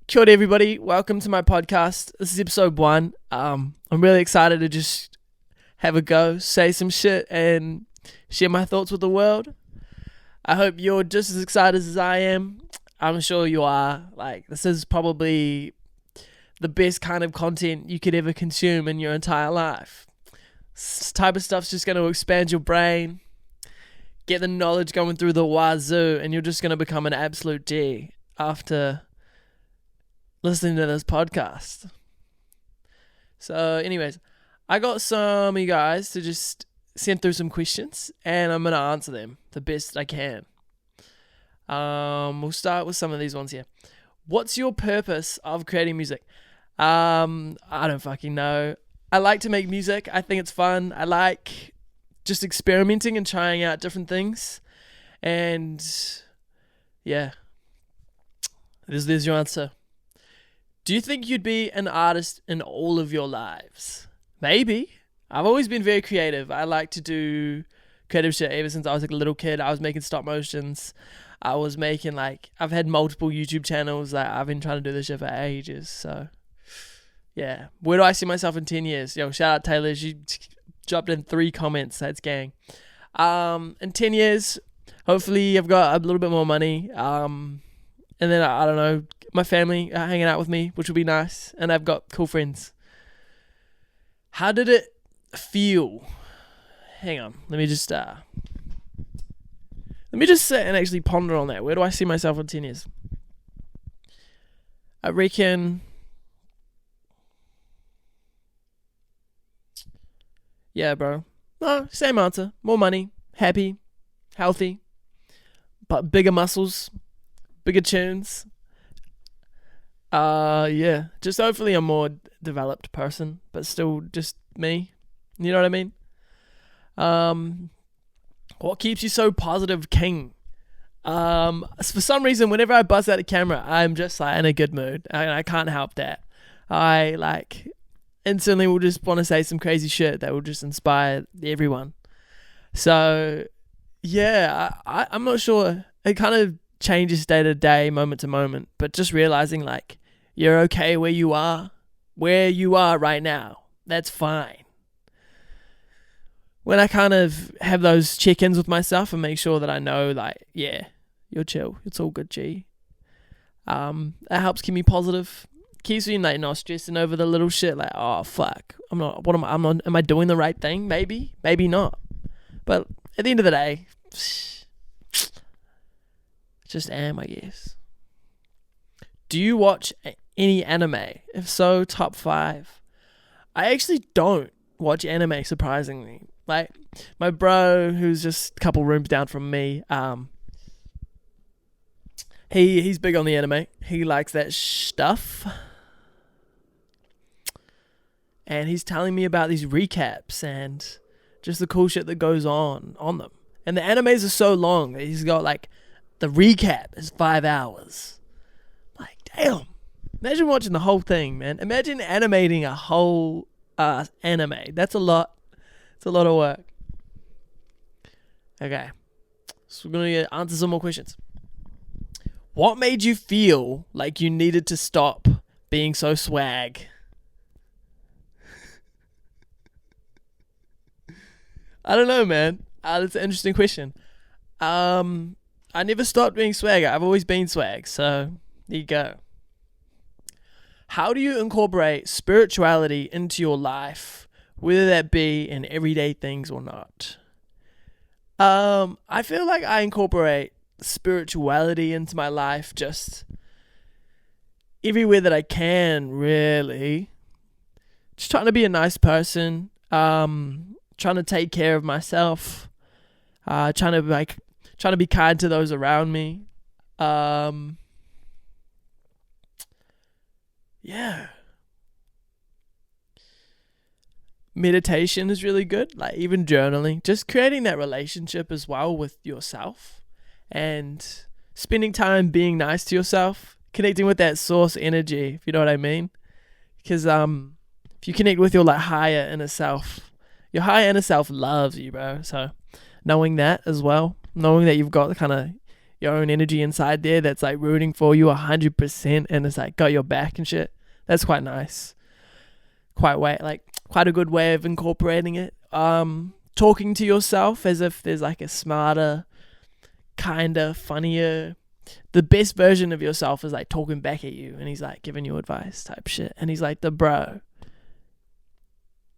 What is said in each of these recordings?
Kia ora everybody, welcome to my podcast. This is episode 1. I'm really excited to just have a go, say some shit and share my thoughts with the world. I hope you're just as excited as I am. I'm sure you are. This is probably the best kind of content you could ever consume in your entire life. This type of stuff's just going to expand your brain, get the knowledge going through the wazoo, and you're just going to become an absolute G after listening to this podcast. So anyways, I got some of you guys to just send through some questions and I'm going to answer them the best I can. We'll start with some of these ones here. What's your purpose of creating music? I don't fucking know. I like to make music. I think it's fun. I like just experimenting and trying out different things. And yeah, there's your answer. Do you think you'd be an artist in all of your lives? Maybe. I've always been very creative. I like to do creative shit ever since I was a little kid. I was making stop motions. I was making I've had multiple YouTube channels. I've been trying to do this shit for ages. So yeah. Where do I see myself in 10 years? Yo, shout out Taylor. She dropped in 3 comments. That's gang. In 10 years, hopefully I've got a little bit more money. And then, I don't know, my family are hanging out with me, which would be nice. And I've got cool friends. How did it feel? Hang on. Let me just sit and actually ponder on that. Where do I see myself in 10 years? I reckon, yeah, bro. No, same answer. More money, happy, healthy, but bigger muscles, bigger tunes. Yeah, just hopefully a more developed person, but still just me. You know what I mean? What keeps you so positive, King? For some reason, whenever I bust out a camera, I'm just in a good mood. I can't help that. I instantly will just want to say some crazy shit that will just inspire everyone. So yeah, I'm not sure. It kind of changes day to day, moment to moment, but just realizing you're okay where you are right now. That's fine. When I kind of have those check-ins with myself and make sure that I know yeah, you're chill. It's all good, G. That helps keep me positive. Keeps me not stressing over the little shit oh fuck. Am I doing the right thing? Maybe not. But at the end of the day, just am, I guess. Do you watch any anime? If so, top 5. I actually don't watch anime, surprisingly. My bro, who's just a couple rooms down from me, he's big on the anime. He likes that stuff. And he's telling me about these recaps and just the cool shit that goes on them. And the animes are so long that he's got the recap is 5 hours. Damn. Imagine watching the whole thing, man. Imagine animating a whole anime. That's a lot. It's a lot of work. Okay. So we're going to answer some more questions. What made you feel like you needed to stop being so swag? I don't know, man. That's an interesting question. I never stopped being swag. I've always been swag. So there you go. How do you incorporate spirituality into your life, whether that be in everyday things or not? I feel like I incorporate spirituality into my life just everywhere that I can, really. Just trying to be a nice person, trying to take care of myself, trying to be kind to those around me. Yeah. Meditation is really good. Even journaling, just creating that relationship as well with yourself and spending time being nice to yourself, connecting with that source energy, if you know what I mean. Because if you connect with your higher inner self, your higher inner self loves you, bro. So knowing that as well, knowing that you've got kind of your own energy inside there that's like rooting for you 100% and it's like got your back and shit. That's quite nice. Quite a good way of incorporating it. Talking to yourself as if there's like a smarter, kinda funnier. The best version of yourself is like talking back at you and he's like giving you advice type shit. And he's like the bro.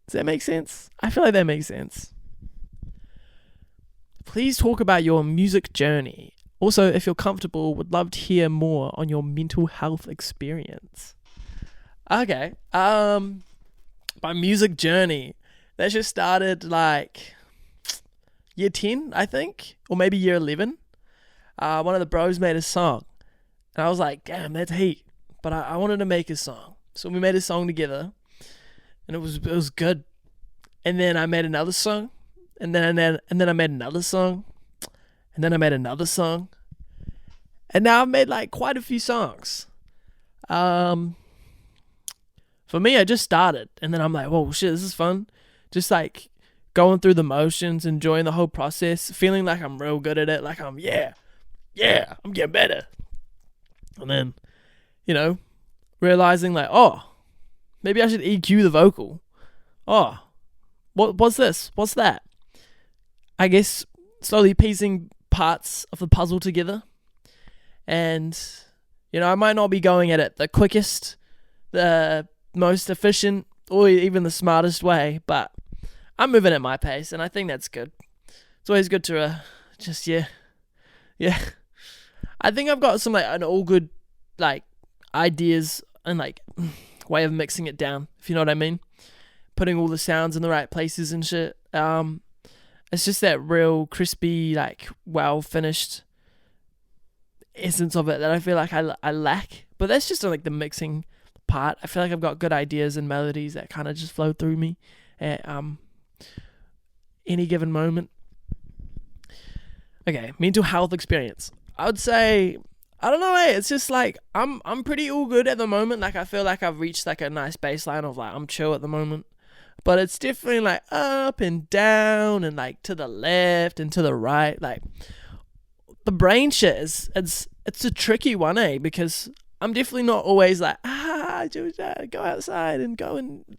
Does that make sense? I feel like that makes sense. Please talk about your music journey. Also, if you're comfortable, would love to hear more on your mental health experience. Okay. My music journey. That just started like year 10, I think. Or maybe year 11. One of the bros made a song. And I was like, damn, that's heat. But I wanted to make a song. So we made a song together. And it was good. And then I made another song. And then I made another song. And then I made another song. And now I've made like quite a few songs. For me, I just started. And then I'm like, whoa, shit, this is fun. Just like going through the motions, enjoying the whole process, feeling like I'm real good at it. Like I'm getting better. And then, realizing like, oh, maybe I should EQ the vocal. Oh, what's this? What's that? I guess slowly piecing parts of the puzzle together. And, I might not be going at it the quickest, the most efficient, or even the smartest way, but I'm moving at my pace, and I think that's good. It's always good to yeah. I think I've got some like an all good like ideas and like way of mixing it down, if you know what I mean. Putting all the sounds in the right places and shit. It's just that real crispy, like well finished essence of it that I feel like I lack. But that's just like the mixing part. I feel like I've got good ideas and melodies that kind of just flow through me at any given moment. Okay, mental health experience. I would say, I don't know, it's just like I'm pretty all good at the moment. Like I feel like I've reached like a nice baseline of like I'm chill at the moment. But it's definitely like up and down and like to the left and to the right. Like the brain shit it's a tricky one, because I'm definitely not always like go outside and go and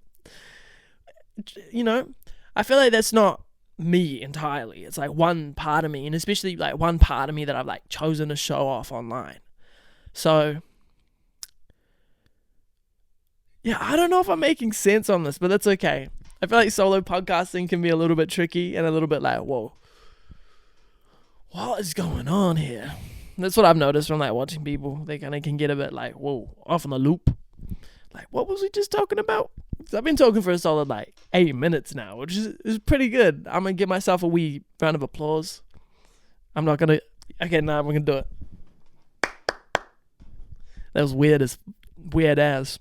I feel like that's not me entirely. It's like one part of me, and especially like one part of me that I've like chosen to show off online. So yeah, I don't know if I'm making sense on this, but that's okay. I feel like solo podcasting can be a little bit tricky and a little bit like, whoa, what is going on here? That's what I've noticed from like watching people. They kind of can get a bit like, whoa, off on the loop. Like, what was we just talking about? So I've been talking for a solid like 8 minutes now, which is pretty good. I'm going to give myself a wee round of applause. I'm not going to... Okay, nah, we're going to do it. That was weird as.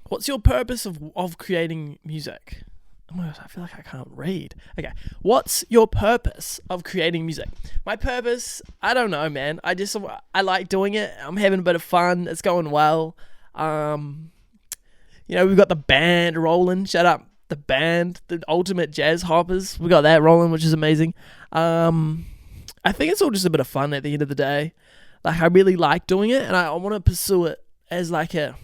What's your purpose of creating music? Oh my gosh, I feel like I can't read. Okay, what's your purpose of creating music? My purpose, I don't know, man. I like doing it. I'm having a bit of fun. It's going well. We've got the band rolling. Shut up. The band, the ultimate jazz hoppers. We got that rolling, which is amazing. I think it's all just a bit of fun at the end of the day. Like, I really like doing it, and I want to pursue it as like a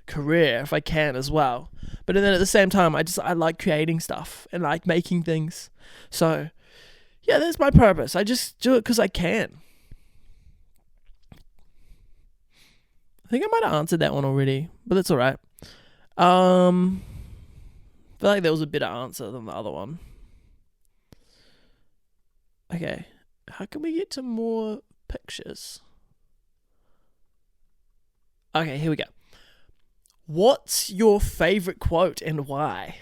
career if I can as well. But then at the same time, I like creating stuff and like making things. So yeah, that's my purpose. I just do it because I can. I think I might have answered that one already, but that's all right. I feel like there was a better answer than the other one. Okay, how can we get to more pictures? Okay, here we go. What's your favorite quote and why?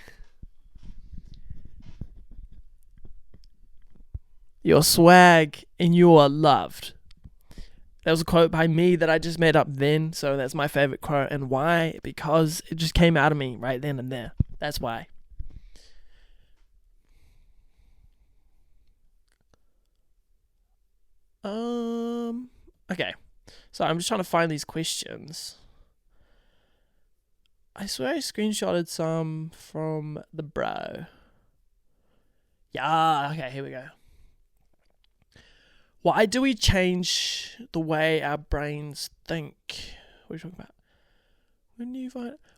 Your swag and you are loved. That was a quote by me that I just made up then, so that's my favorite quote. And why? Because it just came out of me right then and there. That's why. Okay. So I'm just trying to find these questions. I swear I screenshotted some from the bro. Yeah, okay, here we go. Why do we change the way our brains think? What are you talking about?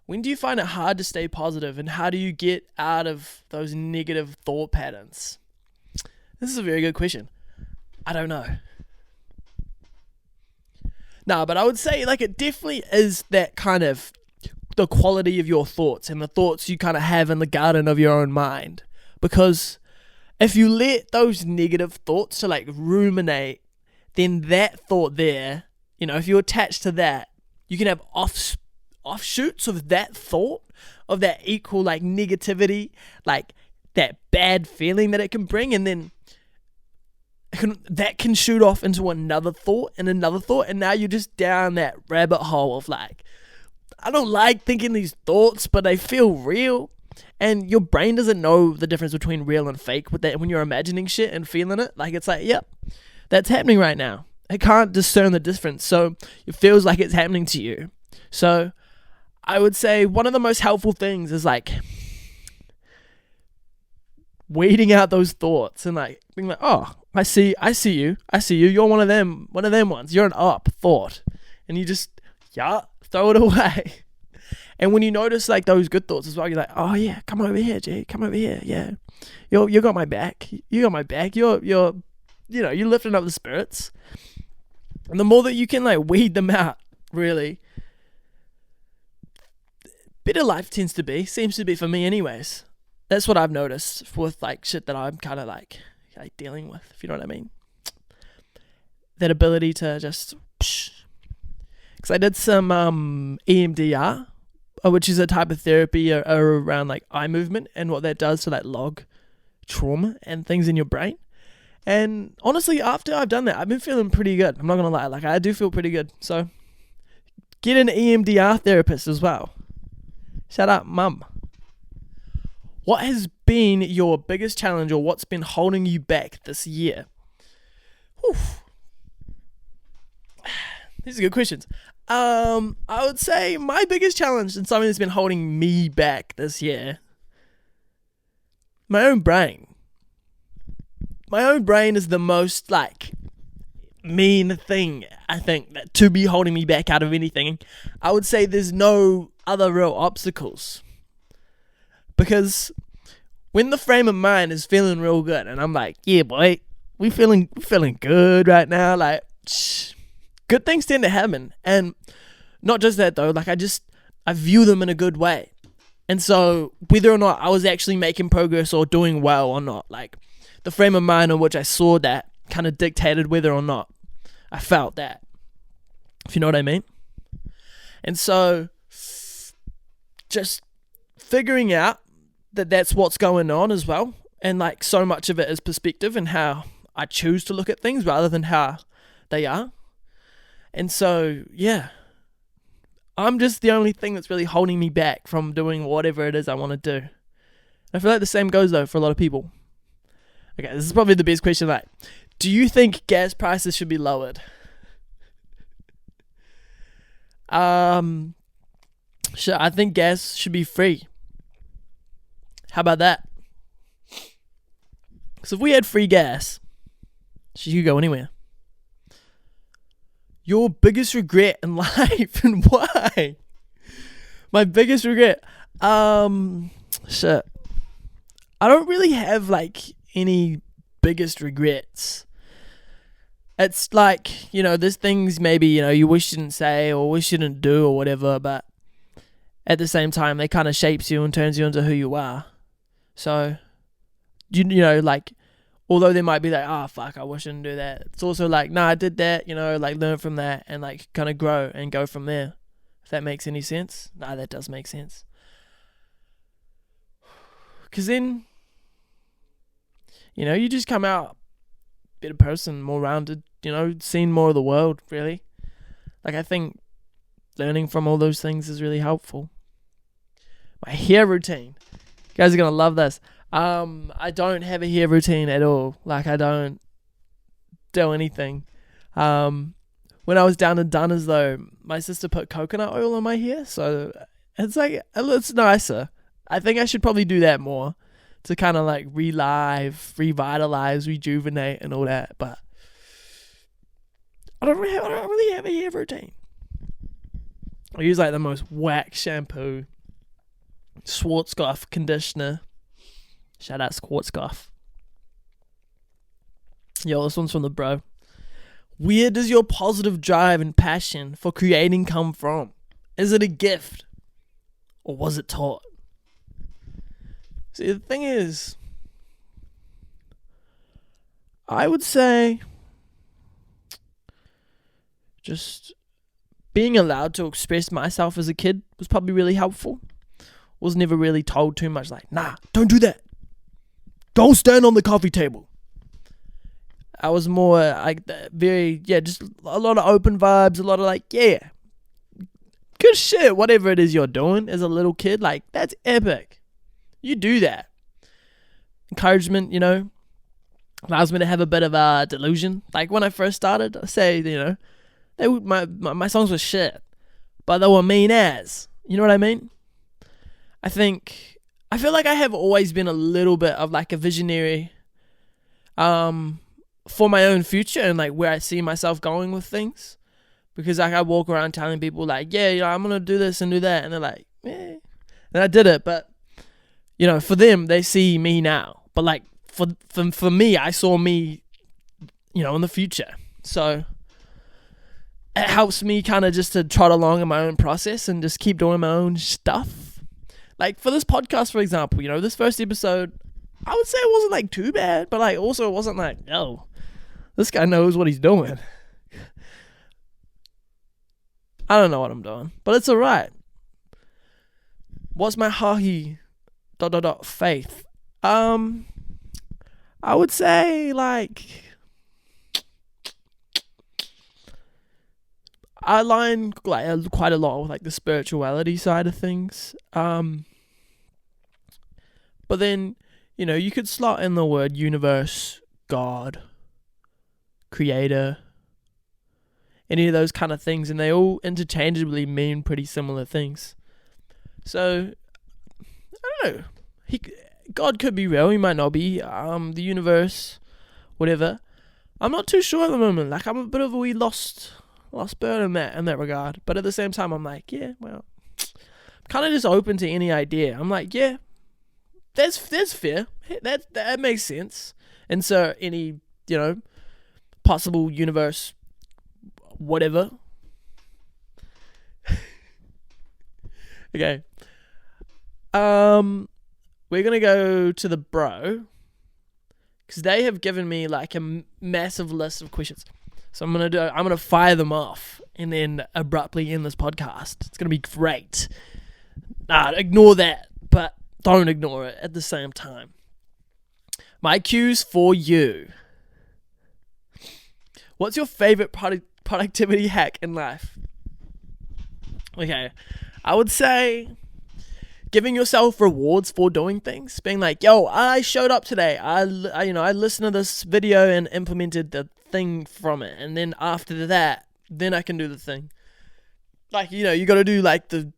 When do you find it hard to stay positive, and how do you get out of those negative thought patterns? This is a very good question. I don't know. No, but I would say like it definitely is that kind of the quality of your thoughts and the thoughts you kind of have in the garden of your own mind. Because if you let those negative thoughts to like ruminate, then that thought there, if you attach to that, you can have offshoots of that thought, of that equal like negativity, like that bad feeling that it can bring, and then that can shoot off into another thought, and now you're just down that rabbit hole of like, I don't like thinking these thoughts, but they feel real. And your brain doesn't know the difference between real and fake with that when you're imagining shit and feeling it. Like it's like, yep, that's happening right now. It can't discern the difference, so it feels like it's happening to you. So I would say one of the most helpful things is like weeding out those thoughts and like being like, oh, I see you. You're one of them ones. You're an up thought. And you just, throw it away. And when you notice like those good thoughts as well, you're like, oh yeah, come over here, G, come over here. Yeah. You got my back. You got my back. You're lifting up the spirits. And the more that you can like weed them out, really, better life seems to be for me anyways. That's what I've noticed with like shit that I'm kind of like dealing with, if you know what I mean. That ability to just, because I did some EMDR, which is a type of therapy around like eye movement and what that does to like log trauma and things in your brain. And honestly, after I've done that, I've been feeling pretty good. I'm not gonna lie, like I do feel pretty good. So get an EMDR therapist as well. Shout out, mum. What has been your biggest challenge, or what's been holding you back this year? Whew. These are good questions. I would say my biggest challenge and something that's been holding me back this year, my own brain. My own brain is the most like mean thing, I think, that to be holding me back out of anything. I would say there's no other real obstacles. Because when the frame of mind is feeling real good, and I'm like, yeah, boy, we feeling good right now, like, good things tend to happen. And not just that though, like I view them in a good way. And so whether or not I was actually making progress or doing well or not, like the frame of mind in which I saw that kind of dictated whether or not I felt that, if you know what I mean. And so just figuring out that that's what's going on as well. And like so much of it is perspective and how I choose to look at things rather than how they are. And so, yeah, I'm just the only thing that's really holding me back from doing whatever it is I want to do. I feel like the same goes though for a lot of people. Okay, this is probably the best question. Like, do you think gas prices should be lowered? Sure, I think gas should be free. How about that? Because if we had free gas, you could go anywhere. Your biggest regret in life and why? My biggest regret? Shit. I don't really have like any biggest regrets. It's like, there's things maybe, you wish you didn't say or wish you didn't do or whatever, but at the same time, they kind of shapes you and turns you into who you are. So, like, although there might be like, fuck, I wish I didn't do that. It's also like, nah, I did that, like learn from that and like kind of grow and go from there. If that makes any sense. Nah, that does make sense. Because then, you just come out a better person, more rounded, seen more of the world, really. Like, I think learning from all those things is really helpful. My hair routine. You guys are going to love this. I don't have a hair routine at all. Like, I don't do anything. When I was down in Dunners, though, my sister put coconut oil on my hair, so it's like, it's nicer. I think I should probably do that more to kind of like revitalize, rejuvenate and all that. But I don't really have a hair routine. I use like the most whack shampoo, Schwarzkopf conditioner. Shout out Schwarzkopf. Yo, this one's from the bro. Where does your positive drive and passion for creating come from? Is it a gift? Or was it taught? See, the thing is, I would say just being allowed to express myself as a kid was probably really helpful. Was never really told too much like, nah, don't do that. Don't stand on the coffee table. I was more like just a lot of open vibes, a lot of like, yeah, good shit, whatever it is you're doing as a little kid, like, that's epic. You do that. Encouragement, allows me to have a bit of a delusion. Like when I first started, I say, my songs were shit, but they were mean as. You know what I mean? I feel like I have always been a little bit of like a visionary for my own future and like where I see myself going with things. Because like I walk around telling people like, yeah, I'm going to do this and do that. And they're like, yeah. And I did it. But, for them, they see me now. But like for me, I saw me, in the future. So it helps me kind of just to trot along in my own process and just keep doing my own stuff. Like for this podcast, for example, this first episode, I would say it wasn't like too bad. But like also it wasn't like, yo, this guy knows what he's doing. I don't know what I'm doing, but it's alright. What's my hahi ... faith? I would say like I align like quite a lot with like the spirituality side of things. But then you could slot in the word universe, God, creator, any of those kind of things, and they all interchangeably mean pretty similar things. So I don't know. God could be real, he might not be. The universe, whatever. I'm not too sure at the moment. Like I'm a bit of a wee lost bird in that regard. But at the same time, I'm like, yeah, well, I'm kind of just open to any idea. I'm like, yeah, that's fair. That makes sense. And so any possible universe, whatever. Okay. We're going to go to the bro, because they have given me like a massive list of questions. So I'm going to fire them off and then abruptly end this podcast. It's going to be great. Ignore that, but don't ignore it at the same time. My cues for you. What's your favorite productivity hack in life? Okay, I would say giving yourself rewards for doing things, being like, yo, I showed up today. I listened to this video and implemented the thing from it. And then after that, then I can do the thing. Like, you got to do like the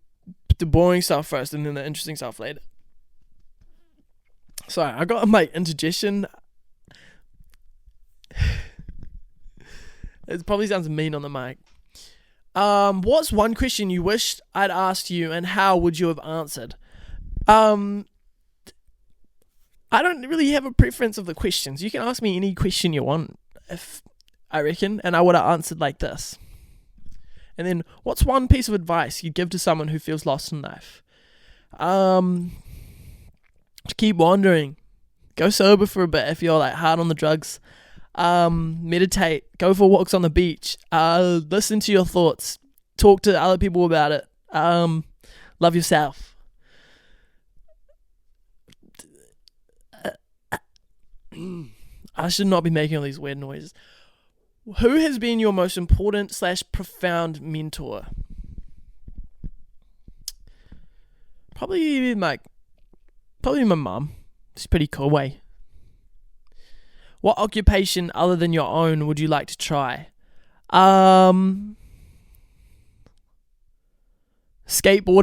boring stuff first and then the interesting stuff later. Sorry, I got my indigestion. It probably sounds mean on the mic. What's one question you wished I'd asked you and how would you have answered? I don't really have a preference of the questions. You can ask me any question you want, if I reckon, and I would have answered like this. And then, what's one piece of advice you'd give to someone who feels lost in life? To keep wandering. Go sober for a bit if you're like hard on the drugs. Meditate. Go for walks on the beach. Listen to your thoughts. Talk to other people about it. Love yourself. I should not be making all these weird noises. Who has been your most important / profound mentor? Probably my mum. She's pretty cool, way. What occupation other than your own would you like to try? Skateboard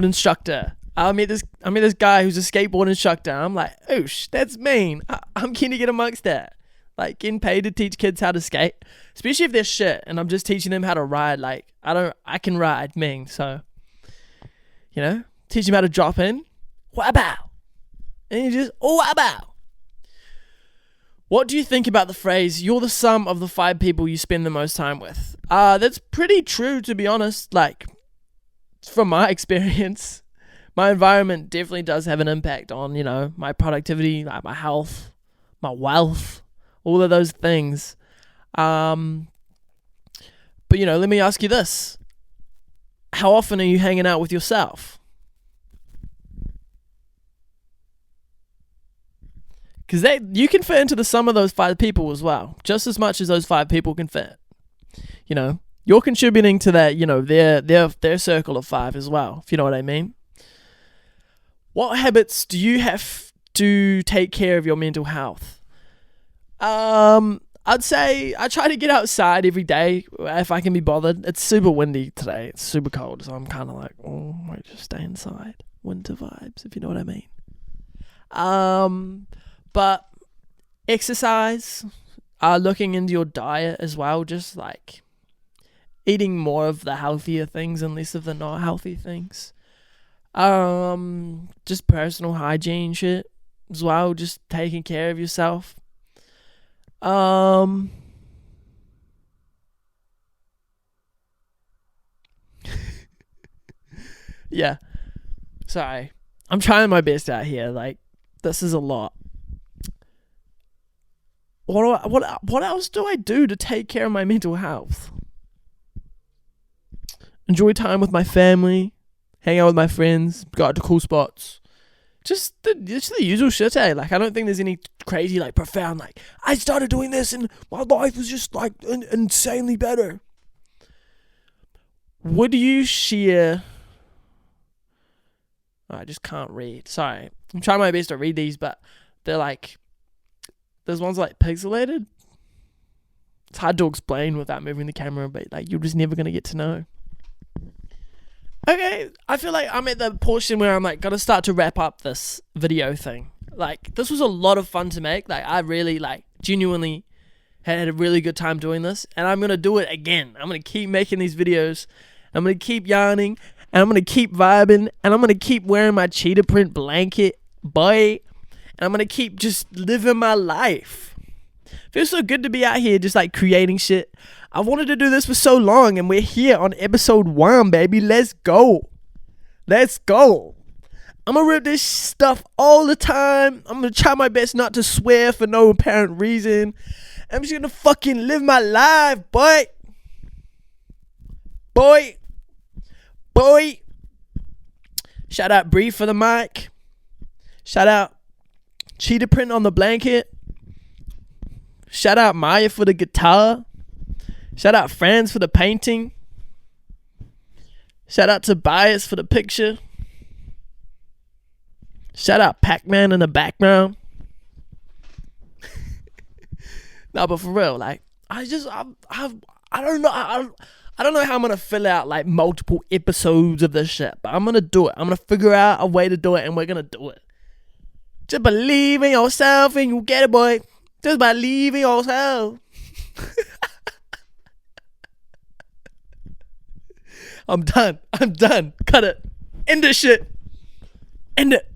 instructor. I met this guy who's a skateboard instructor. I'm like, oosh, that's mean. I'm keen to get amongst that. Like, getting paid to teach kids how to skate, especially if they're shit and I'm just teaching them how to ride. Like, I can ride, Ming. So, teach them how to drop in. Wabow. And you just, wabow. What do you think about the phrase, you're the sum of the 5 people you spend the most time with? That's pretty true, to be honest. Like, from my experience, my environment definitely does have an impact on, my productivity, like my health, my wealth, all of those things. But, let me ask you this. How often are you hanging out with yourself? Because you can fit into the sum of those 5 people as well, just as much as those 5 people can fit. You're contributing to that, their circle of 5 as well, if you know what I mean. What habits do you have to take care of your mental health? I'd say I try to get outside every day if I can be bothered. It's super windy today. It's super cold, so I'm kind of like, I just stay inside. Winter vibes, if you know what I mean. But exercise, looking into your diet as well, just like eating more of the healthier things and less of the not healthy things. Just personal hygiene shit as well, just taking care of yourself. Yeah. Sorry. I'm trying my best out here. Like, this is a lot. What else do I do to take care of my mental health? Enjoy time with my family, hang out with my friends, go out to cool spots. Just the usual shit, eh? Like, I don't think there's any crazy, like, profound, like, I started doing this and my life was just, like, insanely better. Would you share... I just can't read. Sorry. I'm trying my best to read these, but they're like... There's ones like pixelated. It's hard to explain without moving the camera, but like you're just never going to get to know. Okay, I feel like I'm at the portion where I'm like, gotta start to wrap up this video thing. Like, this was a lot of fun to make. Like, I really, genuinely had a really good time doing this. And I'm going to do it again. I'm going to keep making these videos. I'm going to keep yarning. And I'm going to keep vibing. And I'm going to keep wearing my cheetah print blanket. Boy. And I'm going to keep just living my life. Feels so good to be out here just like creating shit. I wanted to do this for so long and we're here on episode 1, baby. Let's go. Let's go. I'm going to rip this stuff all the time. I'm going to try my best not to swear for no apparent reason. I'm just going to fucking live my life, boy. Boy. Boy. Shout out Bree for the mic. Shout out Cheetah print on the blanket. Shout out Maya for the guitar. Shout out Franz for the painting. Shout out Tobias for the picture. Shout out Pac-Man in the background. No, but for real, like, I don't know. I don't know how I'm gonna fill out like multiple episodes of this shit, but I'm gonna do it. I'm gonna figure out a way to do it, and we're gonna do it. Just believe in yourself and you get it, boy. Just believe in yourself. I'm done. Cut it. End this shit. End it.